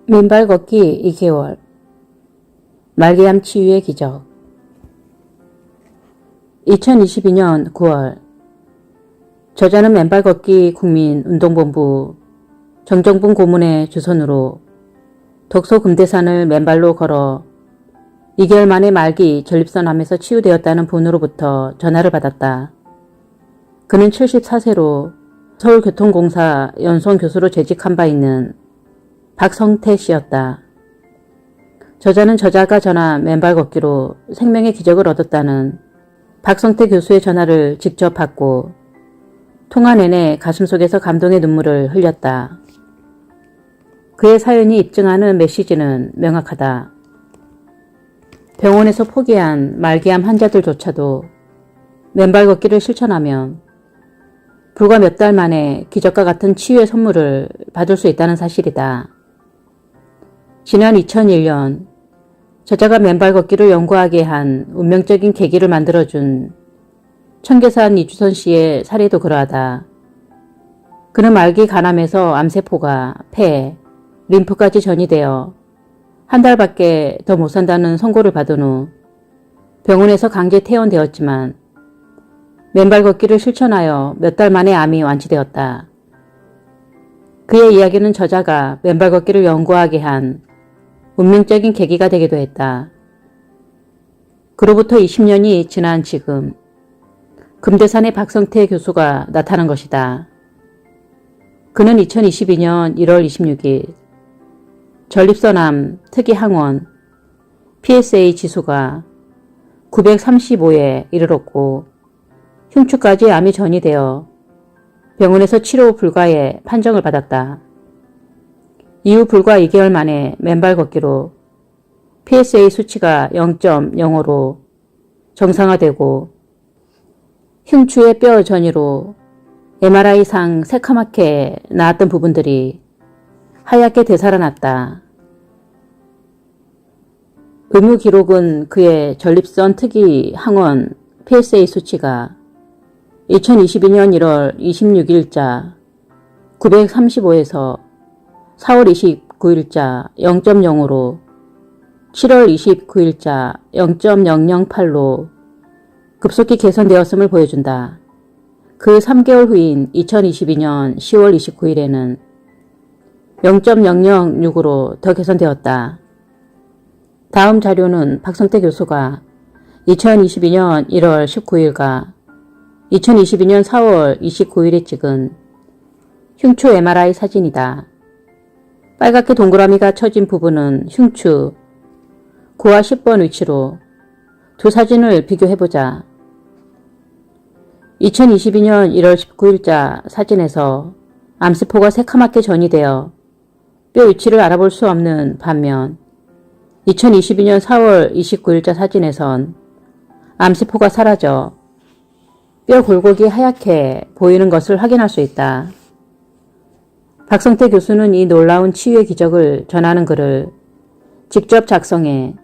맨발 걷기 2개월 말기암 치유의 기적 2022년 9월 저자는 맨발 걷기 국민운동본부 정정분 고문의 주선으로 덕소 금대산을 맨발로 걸어 2개월 만에 말기 전립선암에서 치유되었다는 분으로부터 전화를 받았다. 그는 74세로 서울교통공사 연수원교수로 재직한 바 있는 박성태 씨였다. 저자는 저자가 전한 맨발 걷기로 생명의 기적을 얻었다는 박성태 교수의 전화를 직접 받고 통화 내내 가슴속에서 감동의 눈물을 흘렸다. 그의 사연이 입증하는 메시지는 명확하다. 병원에서 포기한 말기암 환자들조차도 맨발 걷기를 실천하면 불과 몇 달 만에 기적과 같은 치유의 선물을 받을 수 있다는 사실이다. 지난 2001년 저자가 맨발 걷기를 연구하게 한 운명적인 계기를 만들어준 청계산 이주선 씨의 사례도 그러하다. 그는 말기 간암에서 암세포가 폐, 림프까지 전이되어 한 달밖에 더 못 산다는 선고를 받은 후 병원에서 강제 퇴원되었지만 맨발 걷기를 실천하여 몇 달 만에 암이 완치되었다. 그의 이야기는 저자가 맨발 걷기를 연구하게 한 운명적인 계기가 되기도 했다. 그로부터 20년이 지난 지금 금대산의 박성태 교수가 나타난 것이다. 그는 2022년 1월 26일 전립선암 특이 항원 PSA 지수가 935에 이르렀고 흉추까지 암이 전이되어 병원에서 치료 불가의 판정을 받았다. 이후 불과 2개월 만에 맨발 걷기로 PSA 수치가 0.05로 정상화되고 흉추의 뼈 전이로 MRI상 새카맣게 나왔던 부분들이 하얗게 되살아났다. 의무 기록은 그의 전립선 특이 항원 PSA 수치가 2022년 1월 26일자 935에서 4월 29일자 0.0으로 7월 29일자 0.008로 급속히 개선되었음을 보여준다. 그 3개월 후인 2022년 10월 29일에는 0.006으로 더 개선되었다. 다음 자료는 박성태 교수가 2022년 1월 19일과 2022년 4월 29일에 찍은 흉추 MRI 사진이다. 빨갛게 동그라미가 쳐진 부분은 흉추 9와 10번 위치로 두 사진을 비교해보자. 2022년 1월 19일자 사진에서 암세포가 새카맣게 전이되어 뼈 위치를 알아볼 수 없는 반면 2022년 4월 29일자 사진에선 암세포가 사라져 뼈 굴곡이 하얗게 보이는 것을 확인할 수 있다. 박성태 교수는 이 놀라운 치유의 기적을 전하는 글을 직접 작성해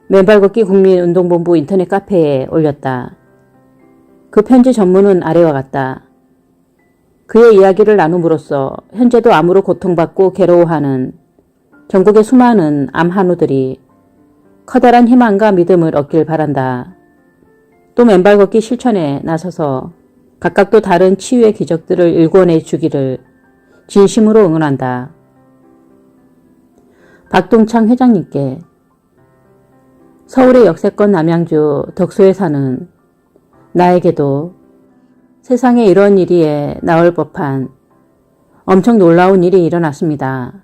맨발 걷기 국민운동본부 인터넷 카페에 올렸다. 그 편지 전문은 아래와 같다. 그의 이야기를 나눔으로써 현재도 암으로 고통받고 괴로워하는 전국의 수많은 암 한우들이 커다란 희망과 믿음을 얻길 바란다. 또 맨발 걷기 실천에 나서서 각각 또 다른 치유의 기적들을 일궈내 주기를 진심으로 응원한다. 박동창 회장님께 서울의 역세권 남양주 덕소에 사는 나에게도 세상에 이런 일이 나올 법한 엄청 놀라운 일이 일어났습니다.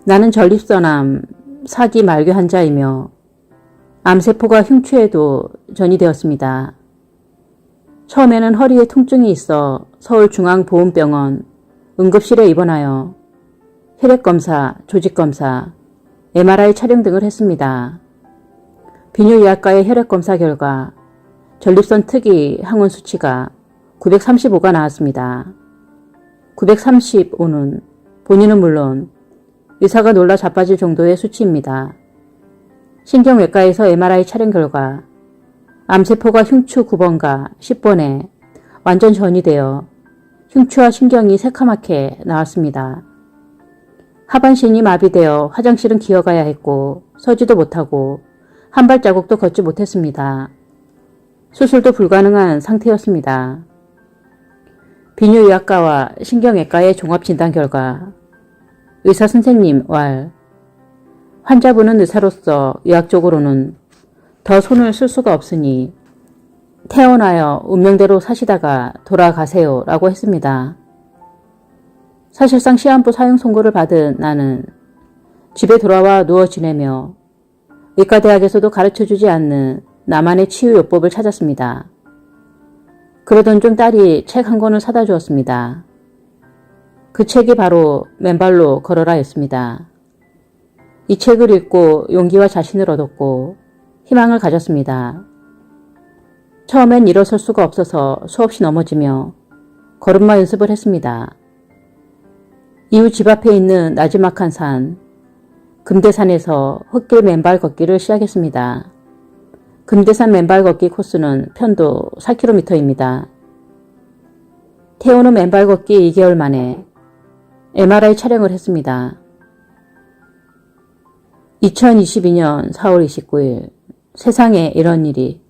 나는 전립선암 4기 말기 환자이며 암세포가 흉추에도 전이되었습니다. 처음에는 허리에 통증이 있어 서울중앙보훈병원 응급실에 입원하여 혈액검사, 조직검사, MRI 촬영 등을 했습니다. 비뇨의학과의 혈액검사 결과 전립선 특이 항원 수치가 935가 나왔습니다. 935는 본인은 물론 의사가 놀라 자빠질 정도의 수치입니다. 신경외과에서 MRI 촬영 결과 암세포가 흉추 9번과 10번에 완전 전이되어 흉추와 신경이 새카맣게 나왔습니다. 하반신이 마비되어 화장실은 기어가야 했고 서지도 못하고 한 발자국도 걷지 못했습니다. 수술도 불가능한 상태였습니다. 비뇨의학과와 신경외과의 종합진단 결과 의사 선생님 왈 환자분은 의사로서 의학적으로는 더 손을 쓸 수가 없으니 태어나여 운명대로 사시다가 돌아가세요 라고 했습니다. 사실상 시한부 사형 선고를 받은 나는 집에 돌아와 누워 지내며 의과대학에서도 가르쳐주지 않는 나만의 치유요법을 찾았습니다. 그러던 중 딸이 책 한 권을 사다 주었습니다. 그 책이 바로 맨발로 걸어라 였습니다. 이 책을 읽고 용기와 자신을 얻었고 희망을 가졌습니다. 처음엔 일어설 수가 없어서 수없이 넘어지며 걸음마 연습을 했습니다. 이후 집 앞에 있는 나지막한 산, 금대산에서 흙길 맨발 걷기를 시작했습니다. 금대산 맨발 걷기 코스는 편도 4km입니다. 태우는 맨발 걷기 2개월 만에 MRI 촬영을 했습니다. 2022년 4월 29일 세상에 이런 일이.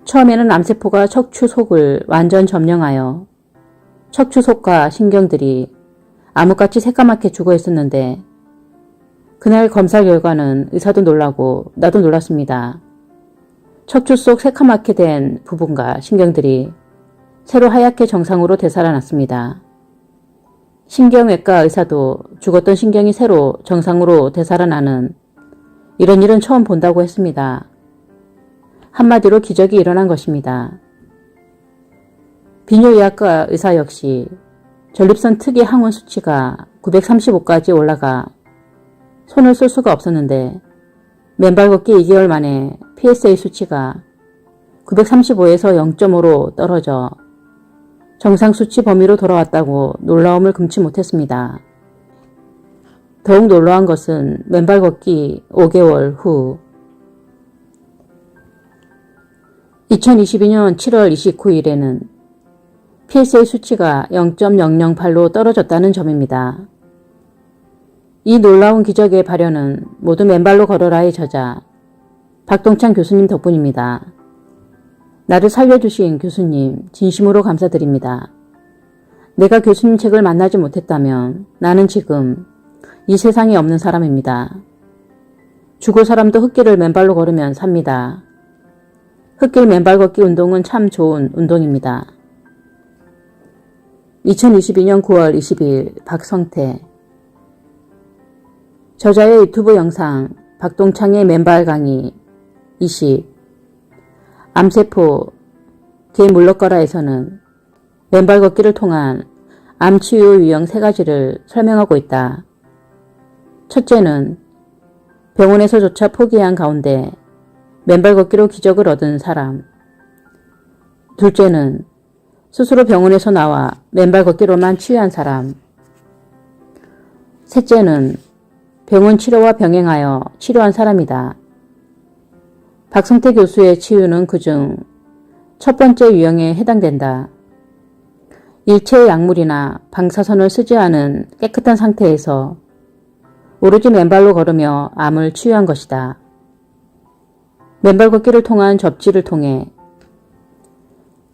처음에는 암세포가 척추 속을 완전 점령하여 척추 속과 신경들이 암흑같이 새까맣게 죽어 있었는데 그날 검사 결과는 의사도 놀라고 나도 놀랐습니다. 척추 속 새까맣게 된 부분과 신경들이 새로 하얗게 정상으로 되살아났습니다. 신경외과 의사도 죽었던 신경이 새로 정상으로 되살아나는 이런 일은 처음 본다고 했습니다. 한마디로 기적이 일어난 것입니다. 비뇨의학과 의사 역시 전립선 특이 항원 수치가 935까지 올라가 손을 쓸 수가 없었는데 맨발 걷기 2개월 만에 PSA 수치가 935에서 0.5로 떨어져 정상 수치 범위로 돌아왔다고 놀라움을 금치 못했습니다. 더욱 놀라운 것은 맨발 걷기 5개월 후 2022년 7월 29일에는 PSA 수치가 0.008로 떨어졌다는 점입니다. 이 놀라운 기적의 발현은 모두 맨발로 걸어라의 저자 박동창 교수님 덕분입니다. 나를 살려주신 교수님 진심으로 감사드립니다. 내가 교수님 책을 만나지 못했다면 나는 지금 이 세상에 없는 사람입니다. 죽을 사람도 흙길을 맨발로 걸으면 삽니다. 흙길 맨발 걷기 운동은 참 좋은 운동입니다. 2022년 9월 20일 박성태. 저자의 유튜브 영상 박동창의 맨발 강의 20. 암세포 개 물러거라에서는 맨발 걷기를 통한 암 치유 유형 3가지를 설명하고 있다. 첫째는 병원에서조차 포기한 가운데 맨발 걷기로 기적을 얻은 사람. 둘째는 스스로 병원에서 나와 맨발 걷기로만 치유한 사람. 셋째는 병원 치료와 병행하여 치료한 사람이다. 박성태 교수의 치유는 그중 첫 번째 유형에 해당된다. 일체의 약물이나 방사선을 쓰지 않은 깨끗한 상태에서 오로지 맨발로 걸으며 암을 치유한 것이다. 맨발 걷기를 통한 접지를 통해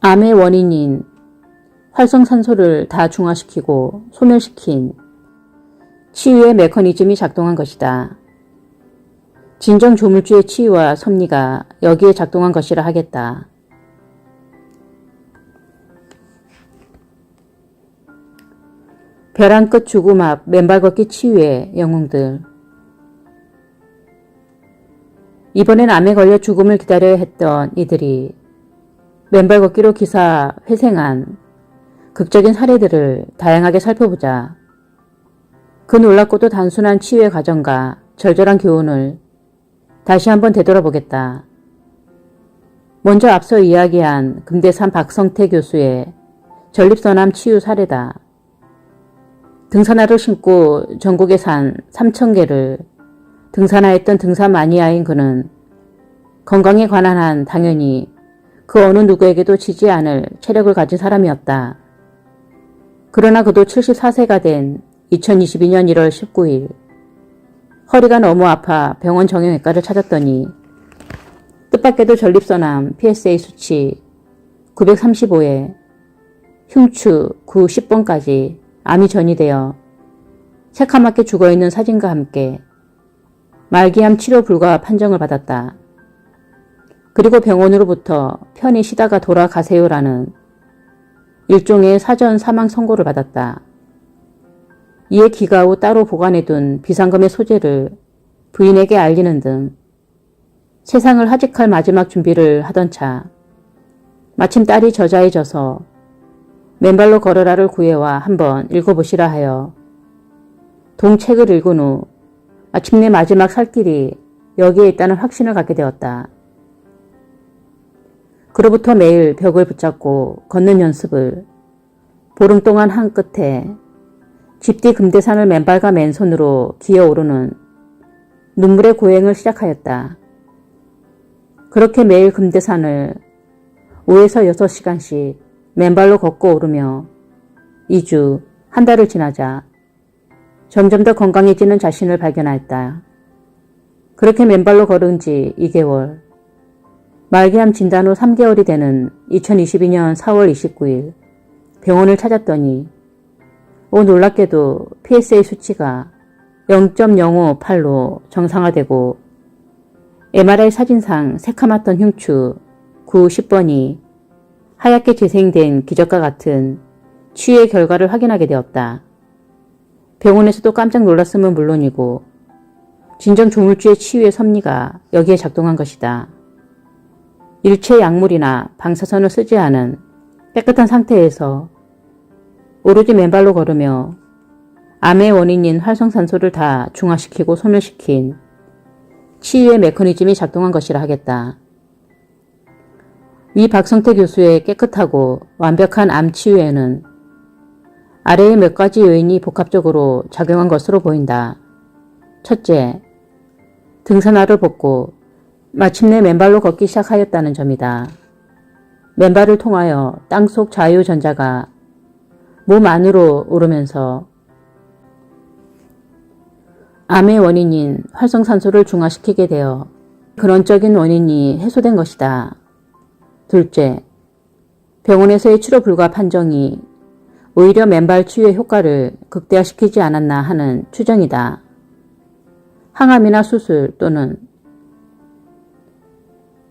암의 원인인 활성산소를 다중화시키고 소멸시킨 치유의 메커니즘이 작동한 것이다. 진정 조물주의 치유와 섭리가 여기에 작동한 것이라 하겠다. 벼랑 끝 죽음 앞 맨발 걷기 치유의 영웅들. 이번엔 암에 걸려 죽음을 기다려야 했던 이들이 맨발 걷기로 기사 회생한 극적인 사례들을 다양하게 살펴보자. 그 놀랍고도 단순한 치유의 과정과 절절한 교훈을 다시 한번 되돌아보겠다. 먼저 앞서 이야기한 금대산 박성태 교수의 전립선암 치유 사례다. 등산화를 신고 전국의 산 3,000개를 등산하였던 등산 마니아인 그는 건강에 관한 한 당연히 그 어느 누구에게도 지지 않을 체력을 가진 사람이었다. 그러나 그도 74세가 된 2022년 1월 19일 허리가 너무 아파 병원 정형외과를 찾았더니 뜻밖에도 전립선암 PSA 수치 935에 흉추 9, 10번까지 암이 전이되어 새카맣게 죽어있는 사진과 함께 말기암 치료 불가 판정을 받았다. 그리고 병원으로부터 편히 쉬다가 돌아가세요라는 일종의 사전 사망 선고를 받았다. 이에 기가 후 따로 보관해둔 비상금의 소재를 부인에게 알리는 등 세상을 하직할 마지막 준비를 하던 차 마침 딸이 저자에 져서 맨발로 걸어라를 구해와 한번 읽어보시라 하여 동책을 읽은 후 마침내 마지막 살 길이 여기에 있다는 확신을 갖게 되었다. 그로부터 매일 벽을 붙잡고 걷는 연습을 보름 동안 한 끝에 쥐띠 금대산을 맨발과 맨손으로 기어오르는 눈물의 고행을 시작하였다. 그렇게 매일 금대산을 5에서 6시간씩 맨발로 걷고 오르며 2주, 한 달을 지나자 점점 더 건강해지는 자신을 발견하였다. 그렇게 맨발로 걸은 지 2개월, 말기암 진단 후 3개월이 되는 2022년 4월 29일 병원을 찾았더니 놀랍게도 PSA 수치가 0.058로 정상화되고 MRI 사진상 새카맣던 흉추 9, 10번이 하얗게 재생된 기적과 같은 치유의 결과를 확인하게 되었다. 병원에서도 깜짝 놀랐음은 물론이고 진정 조물주의 치유의 섭리가 여기에 작동한 것이다. 일체 약물이나 방사선을 쓰지 않은 깨끗한 상태에서 오로지 맨발로 걸으며 암의 원인인 활성산소를 다 중화시키고 소멸시킨 치유의 메커니즘이 작동한 것이라 하겠다. 위 박성태 교수의 깨끗하고 완벽한 암 치유에는 아래의 몇 가지 요인이 복합적으로 작용한 것으로 보인다. 첫째, 등산화를 벗고 마침내 맨발로 걷기 시작하였다는 점이다. 맨발을 통하여 땅속 자유전자가 몸 안으로 오르면서 암의 원인인 활성산소를 중화시키게 되어 근원적인 원인이 해소된 것이다. 둘째, 병원에서의 치료 불가 판정이 오히려 맨발 치유의 효과를 극대화시키지 않았나 하는 추정이다. 항암이나 수술 또는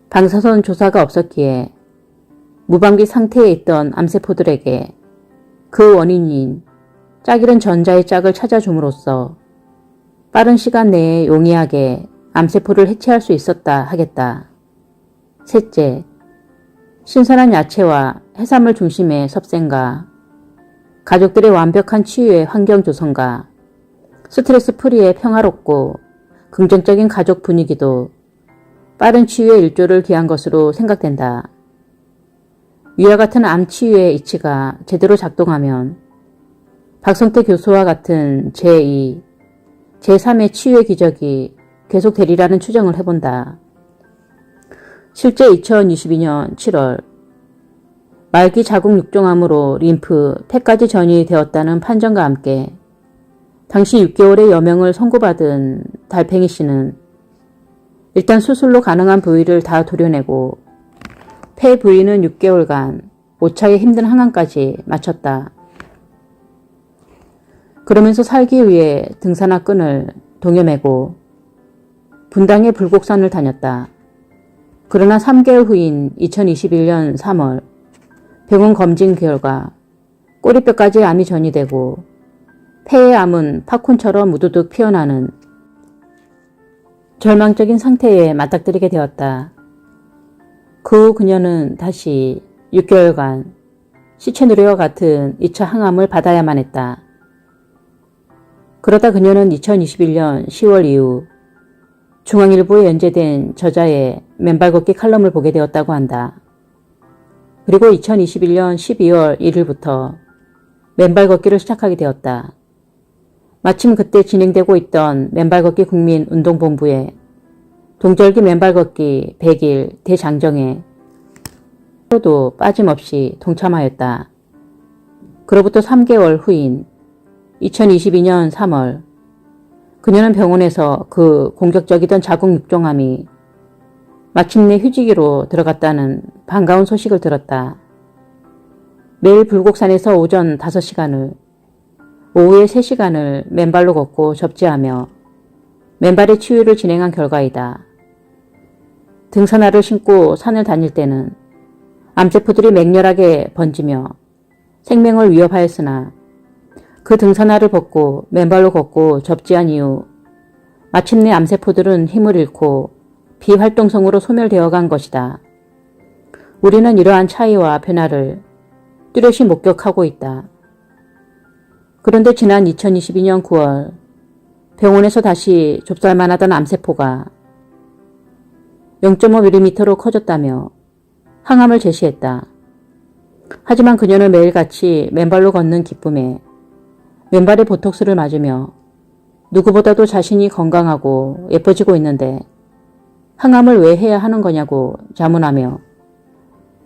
방사선 조사가 없었기에 무방비 상태에 있던 암세포들에게 그 원인인 짝이른 전자의 짝을 찾아줌으로써 빠른 시간 내에 용이하게 암세포를 해체할 수 있었다 하겠다. 셋째, 신선한 야채와 해산물 중심의 섭생과 가족들의 완벽한 치유의 환경 조성과 스트레스 프리의 평화롭고 긍정적인 가족 분위기도 빠른 치유의 일조를 기한 것으로 생각된다. 위와 같은 암 치유의 이치가 제대로 작동하면 박성태 교수와 같은 제2, 제3의 치유의 기적이 계속되리라는 추정을 해본다. 실제 2022년 7월 말기 자궁 육종암으로 림프, 폐까지 전이 되었다는 판정과 함께 당시 6개월의 여명을 선고받은 달팽이 씨는 일단 수술로 가능한 부위를 다 도려내고 폐 부위는 6개월간 오차의 힘든 항암까지 마쳤다. 그러면서 살기 위해 등산화 끈을 동여매고 분당의 불곡산을 다녔다. 그러나 3개월 후인 2021년 3월 병원 검진 결과 꼬리뼈까지 암이 전이되고 폐의 암은 팝콘처럼 무두둑 피어나는 절망적인 상태에 맞닥뜨리게 되었다. 그 후 그녀는 다시 6개월간 시체누리와 같은 2차 항암을 받아야만 했다. 그러다 그녀는 2021년 10월 이후 중앙일보에 연재된 저자의 맨발 걷기 칼럼을 보게 되었다고 한다. 그리고 2021년 12월 1일부터 맨발 걷기를 시작하게 되었다. 마침 그때 진행되고 있던 맨발 걷기 국민운동본부의 동절기 맨발 걷기 100일 대장정에 도 빠짐없이 동참하였다. 그로부터 3개월 후인 2022년 3월 그녀는 병원에서 그 공격적이던 자궁 육종암이 마침내 휴지기로 들어갔다는 반가운 소식을 들었다. 매일 불곡산에서 오전 5시간을, 오후에 3시간을 맨발로 걷고 접지하며 맨발의 치유를 진행한 결과이다. 등산화를 신고 산을 다닐 때는 암세포들이 맹렬하게 번지며 생명을 위협하였으나 그 등산화를 벗고 맨발로 걷고 접지한 이후 마침내 암세포들은 힘을 잃고 비활동성으로 소멸되어 간 것이다. 우리는 이러한 차이와 변화를 뚜렷이 목격하고 있다. 그런데 지난 2022년 9월 병원에서 다시 좁쌀만 하던 암세포가 0.5mm로 커졌다며 항암을 제시했다. 하지만 그녀는 매일같이 맨발로 걷는 기쁨에 맨발에 보톡스를 맞으며 누구보다도 자신이 건강하고 예뻐지고 있는데 항암을 왜 해야 하는 거냐고 자문하며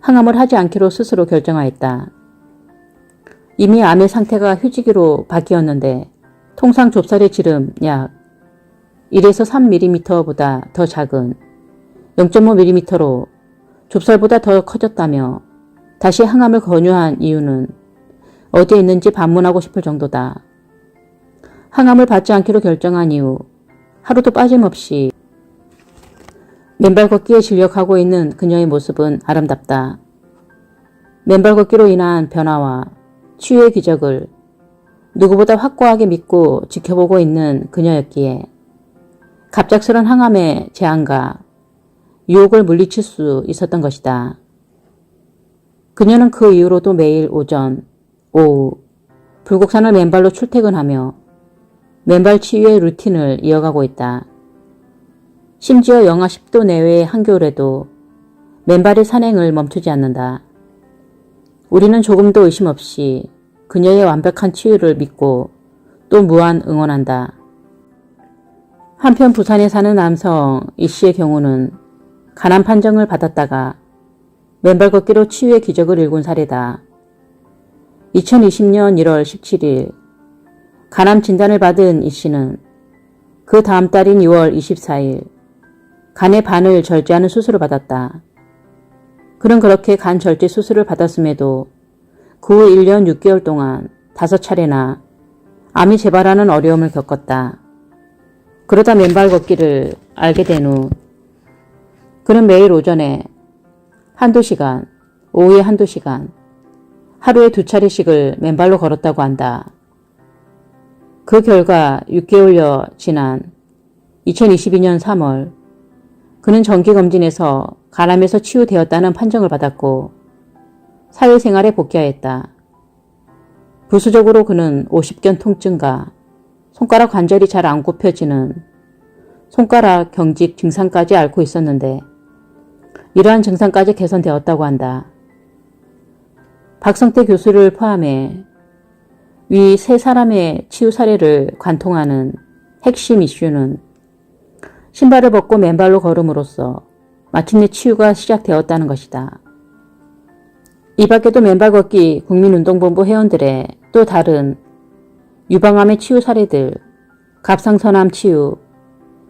항암을 하지 않기로 스스로 결정하였다. 이미 암의 상태가 휴지기로 바뀌었는데 통상 좁쌀의 지름 약 1에서 3mm보다 더 작은 0.5mm로 좁쌀보다 더 커졌다며 다시 항암을 권유한 이유는 어디에 있는지 반문하고 싶을 정도다. 항암을 받지 않기로 결정한 이후 하루도 빠짐없이 맨발 걷기에 진력하고 있는 그녀의 모습은 아름답다. 맨발 걷기로 인한 변화와 치유의 기적을 누구보다 확고하게 믿고 지켜보고 있는 그녀였기에 갑작스런 항암의 재앙과 유혹을 물리칠 수 있었던 것이다. 그녀는 그 이후로도 매일 오전, 오후 불곡산을 맨발로 출퇴근하며 맨발 치유의 루틴을 이어가고 있다. 심지어 영하 10도 내외의 한겨울에도 맨발의 산행을 멈추지 않는다. 우리는 조금도 의심 없이 그녀의 완벽한 치유를 믿고 또 무한 응원한다. 한편 부산에 사는 남성 이 씨의 경우는 간암 판정을 받았다가 맨발 걷기로 치유의 기적을 일군 사례다. 2020년 1월 17일 간암 진단을 받은 이 씨는 그 다음 달인 2월 24일 간의 반을 절제하는 수술을 받았다. 그는 그렇게 간 절제 수술을 받았음에도 그 후 1년 6개월 동안 5차례나 암이 재발하는 어려움을 겪었다. 그러다 맨발 걷기를 알게 된 후 그는 매일 오전에 1~2시간, 오후에 1~2시간, 하루에 2차례씩을 맨발로 걸었다고 한다. 그 결과 6개월여 지난 2022년 3월 그는 정기검진에서 간암에서 치유되었다는 판정을 받았고 사회생활에 복귀하였다. 부수적으로 그는 50견 통증과 손가락 관절이 잘 안 굽혀지는 손가락 경직 증상까지 앓고 있었는데 이러한 증상까지 개선되었다고 한다. 박성태 교수를 포함해 위 3사람의 치유 사례를 관통하는 핵심 이슈는 신발을 벗고 맨발로 걸음으로써 마침내 치유가 시작되었다는 것이다. 이 밖에도 맨발 걷기 국민운동본부 회원들의 또 다른 유방암의 치유 사례들, 갑상선암 치유,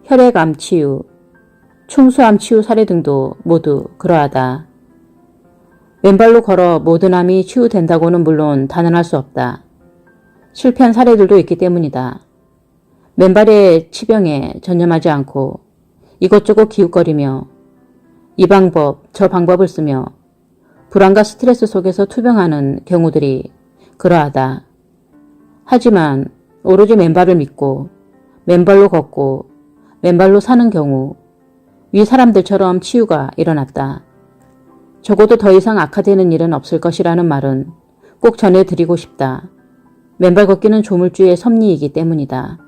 혈액암 치유, 충수암 치유 사례 등도 모두 그러하다. 맨발로 걸어 모든 암이 치유된다고는 물론 단언할 수 없다. 실패한 사례들도 있기 때문이다. 맨발의 치병에 전념하지 않고 이것저것 기웃거리며 이 방법 저 방법을 쓰며 불안과 스트레스 속에서 투병하는 경우들이 그러하다. 하지만 오로지 맨발을 믿고 맨발로 걷고 맨발로 사는 경우 위 사람들처럼 치유가 일어났다. 적어도 더 이상 악화되는 일은 없을 것이라는 말은 꼭 전해드리고 싶다. 맨발 걷기는 조물주의 섭리이기 때문이다.